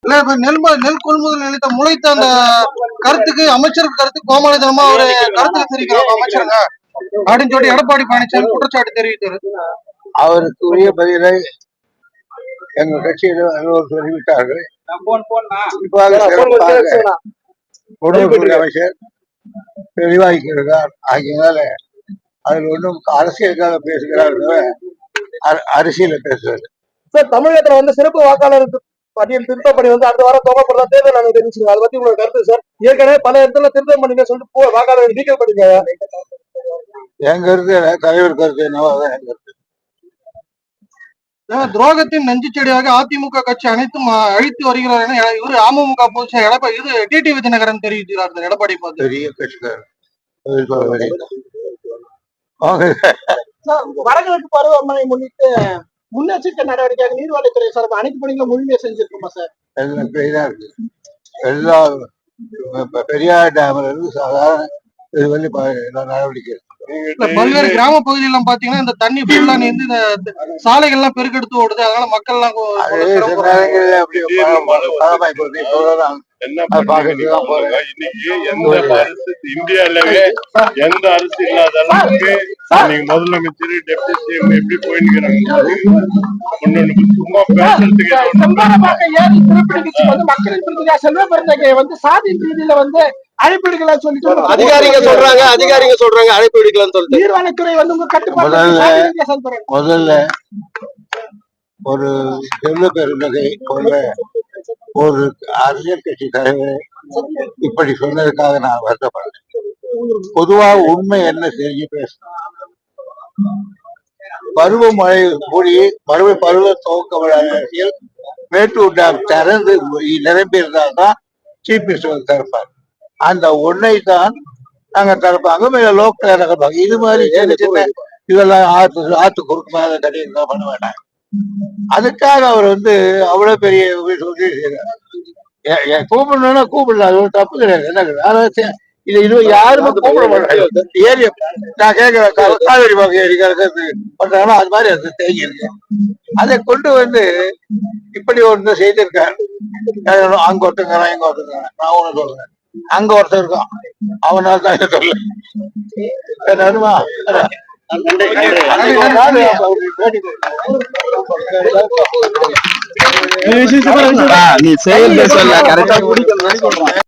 இல்ல இப்ப நெல் கொள்முதல் நிலையத்தை முளைத்த அந்த கருத்துக்கு அமைச்சருக்கு கருத்து கோமாளித்தனமா ஒரு கருத்துல தெரிவிக்கிறாங்க அமைச்சருங்க அப்படின்னு சொல்லி எடப்பாடி பழனிசாமி குற்றச்சாட்டு தெரிவித்தாரு. அவருக்கு உரிய பதிலை எங்க கட்சியில தெரிவித்தார்கள். அமைச்சர் தெளிவாக்கிறார். ஆகியனால அதில் ஒன்றும் அரசியலுக்காக பேசுகிறார், அரசியல பேசுறது. சார், தமிழகத்துல வந்து சிறப்பு வாக்காளருக்கு பட்டியல் திருத்தம் பண்ணி வந்து அடுத்த வாரம் துவக்கப்படுறதா தேர்தல் நாங்கள் தெரிவிச்சிருக்கோம். அதை பத்தி உங்களோட கருத்து சார்? ஏற்கனவே பல இடத்துல திருத்தம் பண்ணி சொல்லிட்டு வாக்காளர் நீக்கம் பண்ணிருக்காங்க. என் கருத்து தலைவர் கருத்து என்னவோ அதான் என் கருத்து. துரோகத்தின் நஞ்சு செடியாக அதிமுக கட்சி அனைத்தும் அழித்து வருகிறார் என இவர் அமமுக பொதுச் எடப்பாடி டிடிவி தினகரன் தெரிவிக்கிறார். எடப்பாடி பார்த்து பெரிய கட்சிக்காரர். வடகிழக்கு பருவமழை முன்னிட்டு முன்னெச்சரிக்கை நடவடிக்கையாக நீர்வளத்துறை சார்பாக அனைத்து பணிகளும் முழுமையா செஞ்சிருக்கோமா சார்? எல்லாம் பெரிதா இருக்கு. எல்லா பெரியார் டேம்ல இருந்து சாதாரண இது வந்து நடவடிக்கை. பல்வேறு கிராம பகுதியெல்லாம் பாத்தீங்கன்னா இந்த தண்ணி ஃபுல்லா நீந்து இந்த சாலைகள் எல்லாம் பெருக்கெடுத்து ஓடுது. அதனால மக்கள் எல்லாம் இந்தியாலவே எந்த அரசு இல்லாத அளவுக்கு நீங்க முதலமைச்சர் டெப்டி சிஎம் எப்படி போயிருக்கிறாங்க. சும்மா மக்களின் செல்வ பெருந்தகை வந்து சாதி ரீதியில வந்து அழைப்பு எடுக்கலாம் சொல்லிட்டு அதிகாரிங்க சொல்றாங்க அழைப்பு எடுக்கலாம்னு சொல்லிட்டு நீர்வளத்துறை வந்து உங்க கட்டுப்பாடு. முதல்ல ஒரு செல்வ பெருந்தகை போன்ற ஒரு அரசியல் கட்சி தலைவர் இப்படி சொன்னதுக்காக நான் வருத்தப்படுறேன். பொதுவா உண்மை என்ன செஞ்சு பேசணும். பருவமழை கூடி பருவ துவக்க விழாவில் மேட்டூர் டேம் திறந்து நிரம்பி இருந்தால்தான் சீஃப் மினிஸ்டர் திறப்பார். அந்த ஒன்னை தான் நாங்க திறப்பாங்க, மேல லோக்கல் திறப்பாங்க. இது மாதிரி சின்ன சின்ன இதெல்லாம் ஆத்து குறுக்கு மேல கட்டியிருந்தா பண்ண வேண்டாம். அதுக்காக அவர் வந்து அவ்வளவு பெரிய சொல்லி கூப்பிடணும்னா கூப்பிடலாம், அது ஒரு தப்பு கிடையாது. என்ன இது யாருமே கூப்பிட மாட்டாங்க. ஏரி நான் கேட்கிறேன், காவேரி பாக்க ஏரி பண்றாங்கன்னா அது மாதிரி அது தேங்கி இருக்கு. அதை கொண்டு வந்து இப்படி ஒன்று செய்திருக்காரு. அங்க ஒருத்தங்கிறான், இங்க ஒருத்தங்கிறான். நான் ஒண்ணு சொல்றேன், அங்க ஒருத்தர் இருக்கான், அவனால தான் சொல்ல நீ செயல் கரெக்டா